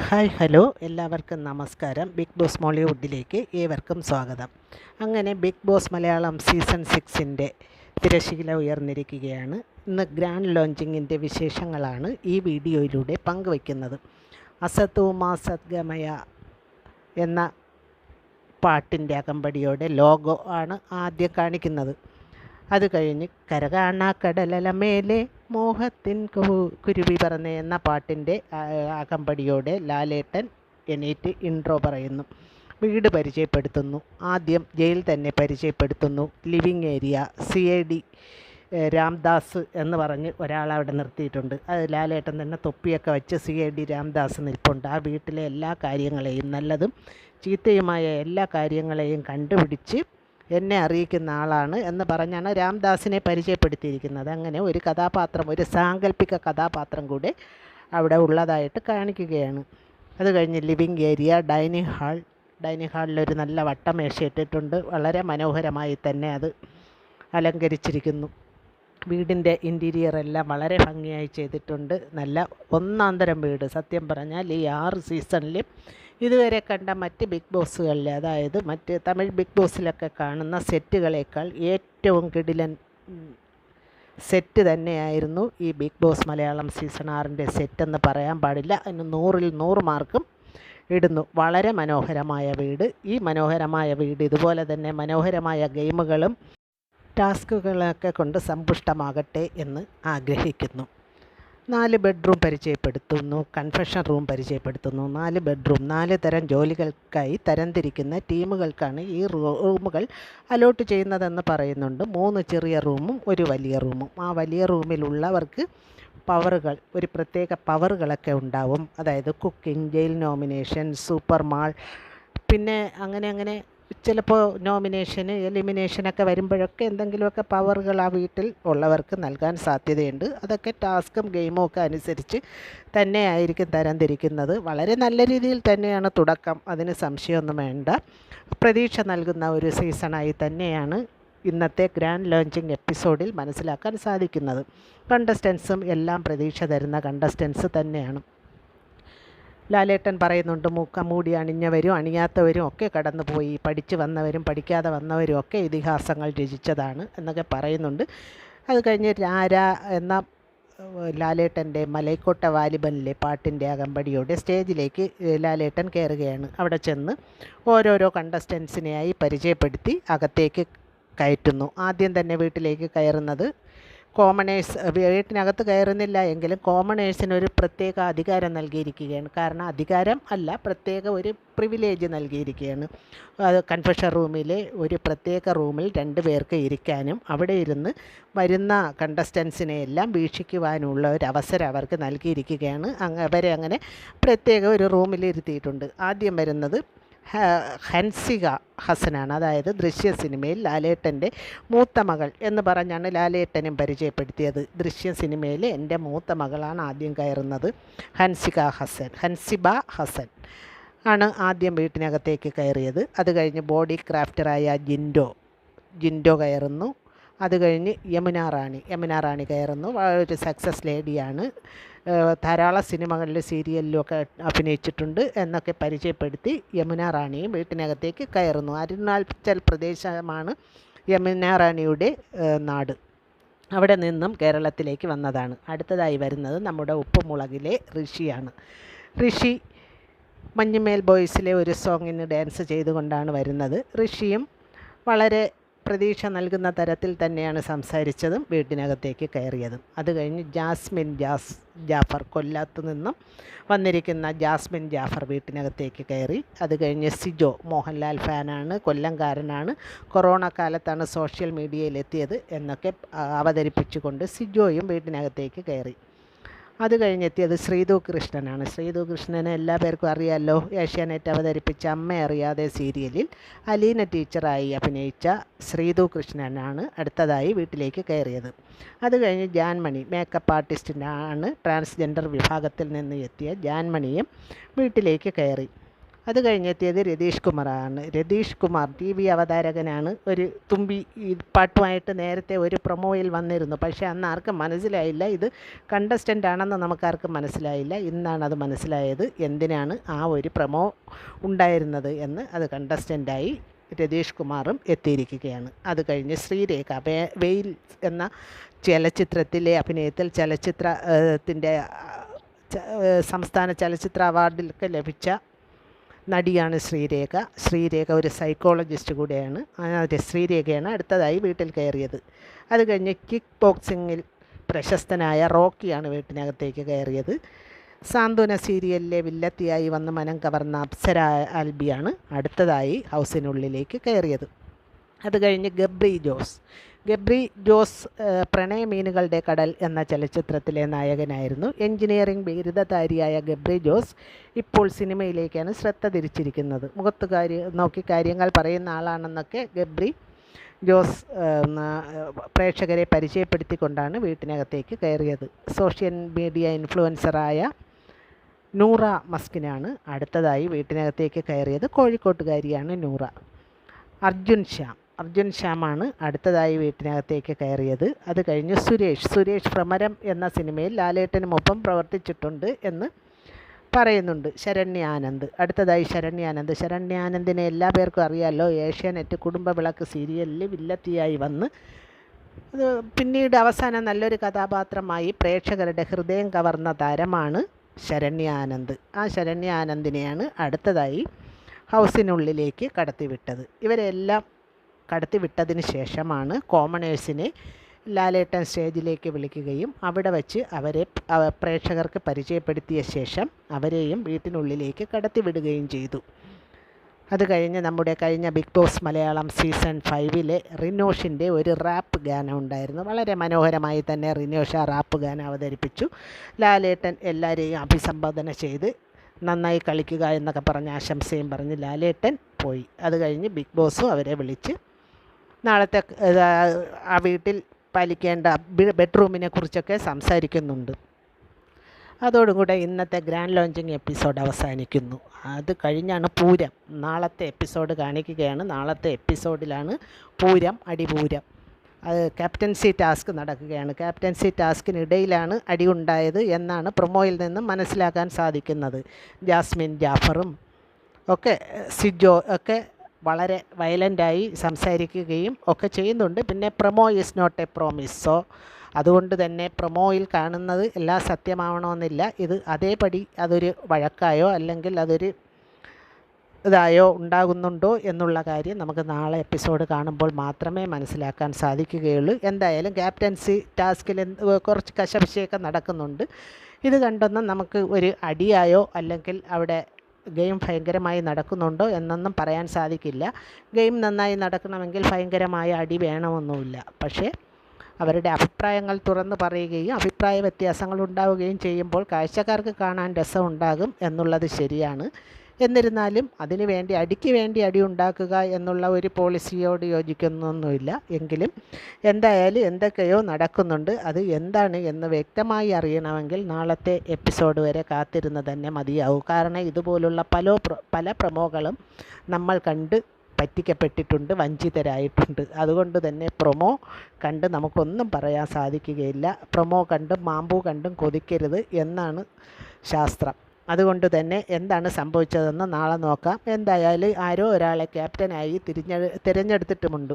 Hi hello എല്ലാവർക്കും നമസ്കാരം. Big boss മോളിവുഡിലേക്ക് ഏവർക്കും സ്വാഗതം. അങ്ങനെ ബിഗ് ബോസ് മലയാളം സീസൺ 6ൻ്റെ തിരശീല ഉയർന്നിരിക്കുകയാണ്. ഇന്ന് ഗ്രാൻഡ് ലോഞ്ചിങ്ങിൻ്റെ വിശേഷങ്ങളാണ് ഈ വീഡിയോയിലൂടെ പങ്കുവയ്ക്കുന്നത്. അസതോമാ സദ്ഗമയ എന്ന പാട്ടിൻ്റെ അകമ്പടിയോടെ ലോഗോ ആണ് ആദ്യം കാണിക്കുന്നത്. അത് കഴിഞ്ഞ് കരകാണാ കടലല മേലെ മോഹത്തിൻ കുരുവി പറന്നേ എന്ന പാട്ടിൻ്റെ അകമ്പടിയോടെ ലാലേട്ടൻ എണീറ്റ് ഇൻട്രോ പറയുന്നു. വീട് പരിചയപ്പെടുത്തുന്നു. ആദ്യം ജയിൽ തന്നെ പരിചയപ്പെടുത്തുന്നു. ലിവിങ് ഏരിയ CID രാംദാസ് എന്ന് പറഞ്ഞ് ഒരാളവിടെ നിർത്തിയിട്ടുണ്ട്. അത് ലാലേട്ടൻ തന്നെ തൊപ്പിയൊക്കെ വെച്ച് CID രാംദാസ് നിൽപ്പുണ്ട്. ആ വീട്ടിലെ എല്ലാ കാര്യങ്ങളെയും, നല്ലതും ചീത്തയുമായ എല്ലാ കാര്യങ്ങളെയും കണ്ടുപിടിച്ച് എന്നെ അറിയിക്കുന്ന ആളാണ് എന്ന് പറഞ്ഞാണ് രാംദാസിനെ പരിചയപ്പെടുത്തിയിരിക്കുന്നത്. അങ്ങനെ ഒരു കഥാപാത്രം, ഒരു സാങ്കല്പിക കഥാപാത്രം കൂടെ അവിടെ ഉള്ളതായിട്ട് കാണിക്കുകയാണ്. അത് കഴിഞ്ഞ് ലിവിങ് ഏരിയ, ഡൈനിങ് ഹാളിലൊരു നല്ല വട്ടമേശ ഇട്ടിട്ടുണ്ട്. വളരെ മനോഹരമായി തന്നെ അത് അലങ്കരിച്ചിരിക്കുന്നു. വീടിൻ്റെ ഇൻറ്റീരിയർ എല്ലാം വളരെ ഭംഗിയായി ചെയ്തിട്ടുണ്ട്. നല്ല ഒന്നാന്തരം വീട്. സത്യം പറഞ്ഞാൽ ഈ 6 സീസണിലും ഇതുവരെ കണ്ട മറ്റ് ബിഗ് ബോസുകളിലെ, അതായത് മറ്റ് തമിഴ് ബിഗ് ബോസിലൊക്കെ കാണുന്ന സെറ്റുകളേക്കാൾ ഏറ്റവും കിടിലൻ സെറ്റ് തന്നെയായിരുന്നു ഈ ബിഗ് ബോസ് മലയാളം സീസൺ 6ൻ്റെ സെറ്റെന്ന് പറയാൻ പാടില്ല. അതിന് 100ൽ 100 മാർക്കും ഇടുന്നു. വളരെ മനോഹരമായ വീട്. ഈ മനോഹരമായ വീട് ഇതുപോലെ തന്നെ മനോഹരമായ ഗെയിമുകളും ടാസ്കുകളൊക്കെ കൊണ്ട് സമ്പുഷ്ടമാകട്ടെ എന്ന് ആഗ്രഹിക്കുന്നു. 4 ബെഡ്റൂം പരിചയപ്പെടുത്തുന്നു. കൺഫെഷൻ റൂം പരിചയപ്പെടുത്തുന്നു. 4 ബെഡ്റൂം 4 തരം ജോലികൾക്കായി തരംതിരിക്കുന്ന ടീമുകൾക്കാണ് ഈ റൂമുകൾ അലോട്ട് ചെയ്യുന്നതെന്ന് പറയുന്നുണ്ട്. 3 ചെറിയ റൂമും ഒരു വലിയ റൂമും. ആ വലിയ റൂമിലുള്ളവർക്ക് പവറുകൾ, ഒരു പ്രത്യേക പവറുകളൊക്കെ ഉണ്ടാവും. അതായത് cooking, jail nomination, super mall, പിന്നെ അങ്ങനെ ചിലപ്പോൾ നോമിനേഷന്, എലിമിനേഷനൊക്കെ വരുമ്പോഴൊക്കെ എന്തെങ്കിലുമൊക്കെ പവറുകൾ ആ വീട്ടിൽ ഉള്ളവർക്ക് നൽകാൻ സാധ്യതയുണ്ട്. അതൊക്കെ ടാസ്കും ഗെയിമും ഒക്കെ അനുസരിച്ച് തന്നെയായിരിക്കും തരംതിരിക്കുന്നത്. വളരെ നല്ല രീതിയിൽ തന്നെയാണ് തുടക്കം, അതിന് സംശയമൊന്നും വേണ്ട. പ്രതീക്ഷ നൽകുന്ന ഒരു സീസണായി തന്നെയാണ് ഇന്നത്തെ ഗ്രാൻഡ് ലോഞ്ചിങ് എപ്പിസോഡിൽ മനസ്സിലാക്കാൻ സാധിക്കുന്നത്. കണ്ടസ്റ്റൻസും എല്ലാം പ്രതീക്ഷ തരുന്ന കണ്ടസ്റ്റൻസ് തന്നെയാണ്. ലാലേട്ടൻ പറയുന്നുണ്ട്, മൂടി അണിഞ്ഞവരും അണിയാത്തവരും ഒക്കെ കടന്നുപോയി, പഠിച്ചു വന്നവരും പഠിക്കാതെ വന്നവരും ഒക്കെ ഇതിഹാസങ്ങൾ രചിച്ചതാണ് എന്നൊക്കെ പറയുന്നുണ്ട്. അത് കഴിഞ്ഞ് രാര എന്ന ലാലേട്ടൻ്റെ മലൈക്കോട്ട വാലിബനിലെ പാട്ടിൻ്റെ അകമ്പടിയോടെ സ്റ്റേജിലേക്ക് ലാലേട്ടൻ കയറുകയാണ്. അവിടെ ചെന്ന് ഓരോരോ കണ്ടസ്റ്റൻസിനെയായി പരിചയപ്പെടുത്തി അകത്തേക്ക് കയറ്റുന്നു. ആദ്യം തന്നെ വീട്ടിലേക്ക് കയറുന്നത് കോമണേഴ്സ്. വീട്ടിനകത്ത് കയറുന്നില്ല എങ്കിലും കോമണേഴ്സിനൊരു പ്രത്യേക അധികാരം നൽകിയിരിക്കുകയാണ്. കാരണം അധികാരം അല്ല, പ്രത്യേക ഒരു പ്രിവിലേജ് നൽകിയിരിക്കുകയാണ്. അത് കൺഫെഷൻ റൂമിലെ ഒരു പ്രത്യേക റൂമിൽ 2 പേർക്ക് ഇരിക്കാനും അവിടെ ഇരുന്ന് വരുന്ന കണ്ടസ്റ്റൻസിനെ എല്ലാം വീക്ഷിക്കുവാനുള്ള ഒരു അവസരം അവർക്ക് നൽകിയിരിക്കുകയാണ്. അവരെ അങ്ങനെ പ്രത്യേക ഒരു റൂമിൽ ഇരുത്തിയിട്ടുണ്ട്. ആദ്യം വരുന്നത് ഹൻസിക ഹസനാണ്. അതായത് ദൃശ്യ സിനിമയിൽ ലാലേട്ടൻ്റെ മൂത്ത മകൾ എന്ന് പറഞ്ഞാണ് ലാലേട്ടനും പരിചയപ്പെടുത്തിയത്. ദൃശ്യ സിനിമയിൽ എൻ്റെ മൂത്ത മകളാണ് ആദ്യം കയറുന്നത്. ഹൻസിബ ഹസൻ ആണ് ആദ്യം വീട്ടിനകത്തേക്ക് കയറിയത്. അത് കഴിഞ്ഞ് ബോഡി ക്രാഫ്റ്ററായ ജിൻഡോ കയറുന്നു. അത് കഴിഞ്ഞ് യമുന റാണി കയറുന്നു. ഒരു സക്സസ് ലേഡിയാണ്, ധാരാളം സിനിമകളിലും സീരിയലിലും ഒക്കെ അഭിനയിച്ചിട്ടുണ്ട് എന്നൊക്കെ പരിചയപ്പെടുത്തി യമുന റാണിയും വീട്ടിനകത്തേക്ക് കയറുന്നു. അരുണാചൽ പ്രദേശമാണ് യമുന റാണിയുടെ നാട്. അവിടെ നിന്നും കേരളത്തിലേക്ക് വന്നതാണ്. അടുത്തതായി വരുന്നത് നമ്മുടെ ഉപ്പുമുളകിലെ ഋഷിയാണ്. ഋഷി മഞ്ഞുമേൽ ബോയ്സിലെ ഒരു സോങ്ങിന് ഡാൻസ് ചെയ്തുകൊണ്ടാണ് വരുന്നത്. ഋഷിയും വളരെ പ്രതീക്ഷ നൽകുന്ന തരത്തിൽ തന്നെയാണ് സംസാരിച്ചതും വീട്ടിനകത്തേക്ക് കയറിയതും. അത് കഴിഞ്ഞ് ജാഫർ, കൊല്ലത്ത് നിന്നും വന്നിരിക്കുന്ന ജാസ്മിൻ ജാഫർ വീട്ടിനകത്തേക്ക് കയറി. അത് കഴിഞ്ഞ് സിജോ, മോഹൻലാൽ ഫാനാണ്, കൊല്ലംകാരനാണ്, കൊറോണ കാലത്താണ് സോഷ്യൽ മീഡിയയിലെത്തിയത് എന്നൊക്കെ അവതരിപ്പിച്ചുകൊണ്ട് സിജോയും വീട്ടിനകത്തേക്ക് കയറി. അത് കഴിഞ്ഞെത്തിയത് ശ്രീതു കൃഷ്ണനാണ്. ശ്രീതു കൃഷ്ണനെ എല്ലാ പേർക്കും അറിയാമല്ലോ. ഏഷ്യാനെറ്റ് അവതരിപ്പിച്ച അമ്മ അറിയാതെ സീരിയലിൽ അലീന ടീച്ചറായി അഭിനയിച്ച ശ്രീതു കൃഷ്ണനാണ് അടുത്തതായി വീട്ടിലേക്ക് കയറിയത്. അത് കഴിഞ്ഞ് ജാൻമണി, മേക്കപ്പ് ആർട്ടിസ്റ്റിനാണ്, ട്രാൻസ്ജെൻഡർ വിഭാഗത്തിൽ നിന്ന് എത്തിയ ജാൻമണിയും വീട്ടിലേക്ക് കയറി. അത് കഴിഞ്ഞെത്തിയത് രതീഷ് കുമാറാണ്. രതീഷ് കുമാർ TV അവതാരകനാണ്. ഒരു തുമ്പി ഈ പാട്ടുമായിട്ട് നേരത്തെ ഒരു പ്രൊമോയിൽ വന്നിരുന്നു. പക്ഷേ അന്ന് ആർക്കും മനസ്സിലായില്ല ഇത് കണ്ടസ്റ്റൻ്റ് ആണെന്ന് നമുക്കാർക്കും മനസ്സിലായില്ല. ഇന്നാണ് അത് മനസ്സിലായത് എന്തിനാണ് ആ ഒരു പ്രൊമോ ഉണ്ടായിരുന്നത് എന്ന്. അത് കണ്ടസ്റ്റൻ്റായി രതീഷ് കുമാറും എത്തിയിരിക്കുകയാണ്. അത് കഴിഞ്ഞ് ശ്രീരേഖ വെയിൽ എന്ന ചലച്ചിത്രത്തിലെ അഭിനയത്തിൽ ചലച്ചിത്രത്തിൻ്റെ സംസ്ഥാന ചലച്ചിത്ര അവാർഡിലൊക്കെ ലഭിച്ച നടിയാണ് ശ്രീരേഖ. ശ്രീരേഖ ഒരു സൈക്കോളജിസ്റ്റ് കൂടെയാണ്. ശ്രീരേഖയാണ് അടുത്തതായി വീട്ടിൽ കയറിയത്. അത് കഴിഞ്ഞ് കിക്ക് ബോക്സിങ്ങിൽ പ്രശസ്തനായ റോക്കിയാണ് വീട്ടിനകത്തേക്ക് കയറിയത്. സാന്ത്വന സീരിയലിലെ വില്ലത്തിയായി വന്ന് മനം കവർന്ന അപ്സര ആൽബിയാണ് അടുത്തതായി ഹൗസിനുള്ളിലേക്ക് കയറിയത്. അത് കഴിഞ്ഞ് ഗബ്രി ജോസ് പ്രണയമീനുകളുടെ കടൽ എന്ന ചലച്ചിത്രത്തിലെ നായകനായിരുന്നു. എഞ്ചിനീയറിംഗ് ബിരുദധാരിയായ ഗബ്രി ജോസ് ഇപ്പോൾ സിനിമയിലേക്കാണ് ശ്രദ്ധ തിരിച്ചിരിക്കുന്നത്. മുഖത്ത് നോക്കി കാര്യങ്ങൾ പറയുന്ന ആളാണെന്നൊക്കെ ഗബ്രി ജോസ് പ്രേക്ഷകരെ പരിചയപ്പെടുത്തിക്കൊണ്ടാണ് വീട്ടിനകത്തേക്ക് കയറിയത്. സോഷ്യൽ മീഡിയ ഇൻഫ്ലുവൻസറായ നൂറ മസ്കിനാണ് അടുത്തതായി വീട്ടിനകത്തേക്ക് കയറിയത്. കോഴിക്കോട്ടുകാരിയാണ് നൂറ. അർജുൻ ശ്യാമാണ് അടുത്തതായി വീട്ടിനകത്തേക്ക് കയറിയത്. അത് കഴിഞ്ഞ് സുരേഷ് ഭ്രമരം എന്ന സിനിമയിൽ ലാലേട്ടനുമൊപ്പം പ്രവർത്തിച്ചിട്ടുണ്ട് എന്ന് പറയുന്നുണ്ട്. അടുത്തതായി ശരണ്യാനന്ദിനെ എല്ലാ പേർക്കും അറിയാമല്ലോ. ഏഷ്യാനെറ്റ് കുടുംബവിളക്ക് സീരിയലിൽ വില്ലത്തിയായി വന്ന് പിന്നീട് അവസാനം നല്ലൊരു കഥാപാത്രമായി പ്രേക്ഷകരുടെ ഹൃദയം കവർന്ന താരമാണ് ആ ശരണ്യാനന്ദിനെയാണ് അടുത്തതായി ഹൗസിനുള്ളിലേക്ക് കടത്തിവിട്ടത്. ഇവരെല്ലാം കടത്തിവിട്ടതിന് ശേഷമാണ് കോമണേഴ്സിനെ ലാലേട്ടൻ സ്റ്റേജിലേക്ക് വിളിക്കുകയും അവിടെ വച്ച് അവരെ പ്രേക്ഷകർക്ക് പരിചയപ്പെടുത്തിയ ശേഷം അവരെയും വീട്ടിനുള്ളിലേക്ക് കടത്തിവിടുകയും ചെയ്തു. അത് കഴിഞ്ഞ് നമ്മുടെ കഴിഞ്ഞ ബിഗ് ബോസ് മലയാളം സീസൺ 5 റിനോഷിൻ്റെ ഒരു റാപ്പ് ഗാനം ഉണ്ടായിരുന്നു. വളരെ മനോഹരമായി തന്നെ റിനോഷ് ആ റാപ്പ് ഗാനം അവതരിപ്പിച്ചു. ലാലേട്ടൻ എല്ലാവരെയും അഭിസംബോധന ചെയ്ത് നന്നായി കളിക്കുക എന്നൊക്കെ പറഞ്ഞ് ആശംസയും പറഞ്ഞ് ലാലേട്ടൻ പോയി. അത് കഴിഞ്ഞ് ബിഗ് ബോസും അവരെ വിളിച്ച് നാളത്തെ ആ വീട്ടിൽ പാലിക്കേണ്ട ബെഡ്റൂമിനെ കുറിച്ചൊക്കെ സംസാരിക്കുന്നുണ്ട്. അതോടുകൂടെ ഇന്നത്തെ ഗ്രാൻഡ് ലോഞ്ചിങ് എപ്പിസോഡ് അവസാനിക്കുന്നു. അത് കഴിഞ്ഞാണ് പൂരം. നാളത്തെ എപ്പിസോഡ് കാണിക്കുകയാണ്. നാളത്തെ എപ്പിസോഡിലാണ് അടിപൂരം. അത് ക്യാപ്റ്റൻസി ടാസ്ക് നടക്കുകയാണ്. ക്യാപ്റ്റൻസി ടാസ്കിനിടയിലാണ് അടി ഉണ്ടായത് എന്നാണ് പ്രൊമോയിൽ നിന്നും മനസ്സിലാക്കാൻ സാധിക്കുന്നത്. ജാസ്മിൻ ജാഫറും ഒക്കെ സിജോ ഒക്കെ വളരെ വയലൻ്റായി സംസാരിക്കുകയും ഒക്കെ ചെയ്യുന്നുണ്ട്. പിന്നെ promo is not a promise. So അതുകൊണ്ട് തന്നെ പ്രൊമോയിൽ കാണുന്നത് എല്ലാം സത്യമാവണമെന്നില്ല. ഇത് അതേപടി അതൊരു വഴക്കായോ അല്ലെങ്കിൽ അതൊരു ഇതായോ ഉണ്ടാകുന്നുണ്ടോ എന്നുള്ള കാര്യം നമുക്ക് നാളെ എപ്പിസോഡ് കാണുമ്പോൾ മാത്രമേ മനസ്സിലാക്കാൻ സാധിക്കുകയുള്ളൂ. എന്തായാലും ക്യാപ്റ്റൻസി ടാസ്കിൽ കുറച്ച് കശപിശയൊക്കെ നടക്കുന്നുണ്ട്. ഇത് കണ്ടൊന്നും നമുക്ക് ഒരു അടിയായോ അല്ലെങ്കിൽ അവിടെ ഗെയിം ഭയങ്കരമായി നടക്കുന്നുണ്ടോ എന്നൊന്നും പറയാൻ സാധിക്കില്ല. ഗെയിം നന്നായി നടക്കണമെങ്കിൽ ഭയങ്കരമായ അടി വേണമെന്നുമില്ല. പക്ഷേ അവരുടെ അഭിപ്രായങ്ങൾ തുറന്ന് പറയുകയും അഭിപ്രായ വ്യത്യാസങ്ങൾ ഉണ്ടാവുകയും ചെയ്യുമ്പോൾ കാഴ്ചക്കാർക്ക് കാണാൻ രസമുണ്ടാകും എന്നുള്ളത് ശരിയാണ്. എന്നിരുന്നാലും അടിക്ക് വേണ്ടി അടി ഉണ്ടാക്കുക എന്നുള്ള ഒരു പോളിസിയോട് യോജിക്കുന്നൊന്നുമില്ല. എങ്കിലും എന്തായാലും എന്തൊക്കെയോ നടക്കുന്നുണ്ട്. അത് എന്താണ് എന്ന് വ്യക്തമായി അറിയണമെങ്കിൽ നാളത്തെ എപ്പിസോഡ് വരെ കാത്തിരുന്ന് തന്നെ മതിയാവും. കാരണം ഇതുപോലുള്ള പല പ്രൊമോകളും നമ്മൾ കണ്ട് പറ്റിക്കപ്പെട്ടിട്ടുണ്ട്, വഞ്ചിതരായിട്ടുണ്ട്. അതുകൊണ്ട് തന്നെ പ്രൊമോ കണ്ട് നമുക്കൊന്നും പറയാൻ സാധിക്കുകയില്ല. പ്രൊമോ കണ്ടും മാമ്പൂ കണ്ടും കൊതിക്കരുത് എന്നാണ് ശാസ്ത്രം. അതുകൊണ്ട് തന്നെ എന്താണ് സംഭവിച്ചതെന്ന് നാളെ നോക്കാം. എന്തായാലും ആരോ ഒരാളെ ക്യാപ്റ്റനായി തിരഞ്ഞെടുത്തിട്ടുമുണ്ട്.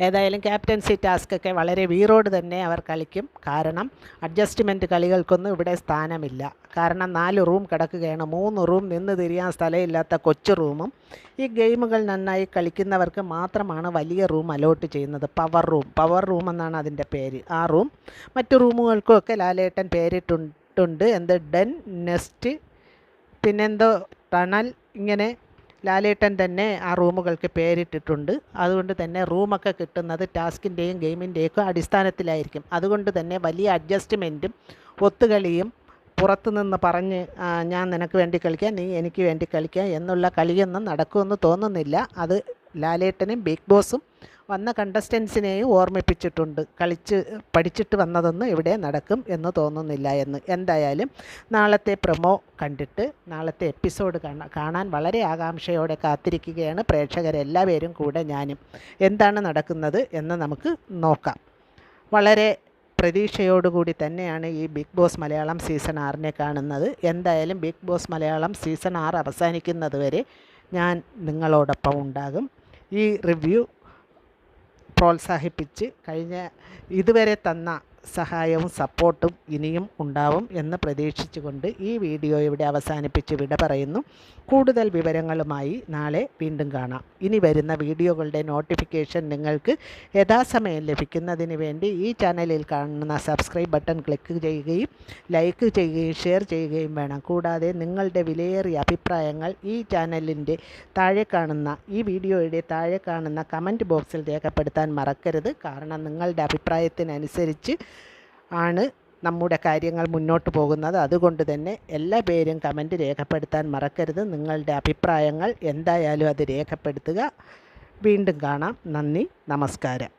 ഏതായാലും ക്യാപ്റ്റൻസി ടാസ്കൊക്കെ വളരെ വീറോട് തന്നെ അവർ കളിക്കും. കാരണം അഡ്ജസ്റ്റ്മെൻറ്റ് കളികൾക്കൊന്നും ഇവിടെ സ്ഥാനമില്ല. കാരണം 4 റൂം കിടക്കുകയാണ്. 3 റൂം നിന്ന് തിരിയാൻ സ്ഥലമില്ലാത്ത കൊച്ചു റൂമും. ഈ ഗെയിമുകൾ നന്നായി കളിക്കുന്നവർക്ക് മാത്രമാണ് വലിയ റൂം അലോട്ട് ചെയ്യുന്നത്. പവർ റൂം എന്നാണ് അതിൻ്റെ പേര്. ആ റൂം മറ്റു റൂമുകൾക്കുമൊക്കെ ലാലേട്ടൻ പേരിട്ടുണ്ട്. ഡെൻ, നെസ്റ്റ്, പിന്നെന്തോ ടണൽ, ഇങ്ങനെ ലാലേട്ടൻ തന്നെ ആ റൂമുകൾക്ക് പേരിട്ടിട്ടുണ്ട്. അതുകൊണ്ട് തന്നെ റൂമൊക്കെ കിട്ടുന്നത് ടാസ്കിൻ്റെയും ഗെയിമിൻ്റെയൊക്കെ അടിസ്ഥാനത്തിലായിരിക്കും. അതുകൊണ്ട് തന്നെ വലിയ അഡ്ജസ്റ്റ്മെൻറ്റും ഒത്തുകളിയും പുറത്തുനിന്ന് പറഞ്ഞ് ഞാൻ നിനക്ക് വേണ്ടി കളിക്കാം, നീ എനിക്ക് വേണ്ടി കളിക്കാം എന്നുള്ള കളിയൊന്നും നടക്കുമെന്ന് തോന്നുന്നില്ല. അത് ലാലേട്ടനും ബിഗ് ബോസും വന്ന കണ്ടസ്റ്റൻസിനെയും ഓർമ്മിപ്പിച്ചിട്ടുണ്ട്. പഠിച്ചിട്ട് വന്നതൊന്നും ഇവിടെ നടക്കും എന്ന് തോന്നുന്നില്ല എന്ന്. എന്തായാലും നാളത്തെ പ്രൊമോ കണ്ടിട്ട് നാളത്തെ എപ്പിസോഡ് കാണാൻ വളരെ ആകാംക്ഷയോടെ കാത്തിരിക്കുകയാണ് പ്രേക്ഷകരെല്ലാവരും കൂടെ ഞാനും. എന്താണ് നടക്കുന്നത് എന്ന് നമുക്ക് നോക്കാം. വളരെ പ്രതീക്ഷയോടുകൂടി തന്നെയാണ് ഈ ബിഗ് ബോസ് മലയാളം സീസൺ 6 കാണുന്നത്. എന്തായാലും ബിഗ് ബോസ് മലയാളം സീസൺ 6 അവസാനിക്കുന്നത് വരെ ഞാൻ നിങ്ങളോടൊപ്പം ഉണ്ടാകും. ഈ റിവ്യൂ പ്രോത്സാഹിപ്പിച്ച് ഇതുവരെ തന്ന സഹായവും സപ്പോർട്ടും ഇനിയും ഉണ്ടാവും എന്ന് പ്രതീക്ഷിച്ചുകൊണ്ട് ഈ വീഡിയോ ഇവിടെ അവസാനിപ്പിച്ച് വിട പറയുന്നു. കൂടുതൽ വിവരങ്ങളുമായി നാളെ വീണ്ടും കാണാം. ഇനി വരുന്ന വീഡിയോകളുടെ നോട്ടിഫിക്കേഷൻ നിങ്ങൾക്ക് യഥാസമയം ലഭിക്കുന്നതിന് വേണ്ടി ഈ ചാനലിൽ കാണുന്ന സബ്സ്ക്രൈബ് ബട്ടൺ ക്ലിക്ക് ചെയ്യുകയും ലൈക്ക് ചെയ്യുകയും ഷെയർ ചെയ്യുകയും വേണം. കൂടാതെ നിങ്ങളുടെ വിലയേറിയ അഭിപ്രായങ്ങൾ ഈ ചാനലിൻ്റെ ഈ വീഡിയോയുടെ താഴെ കാണുന്ന കമൻറ്റ് ബോക്സിൽ രേഖപ്പെടുത്താൻ മറക്കരുത്. കാരണം നിങ്ങളുടെ അഭിപ്രായത്തിനനുസരിച്ച് ആണ് നമ്മുടെ കാര്യങ്ങൾ മുന്നോട്ട് പോകുന്നത്. അതുകൊണ്ട് തന്നെ എല്ലാ പേരും കമൻറ്റ് രേഖപ്പെടുത്താൻ മറക്കരുത്. നിങ്ങളുടെ അഭിപ്രായങ്ങൾ എന്തായാലും അത് രേഖപ്പെടുത്തുക. വീണ്ടും കാണാം. നന്ദി, നമസ്കാരം.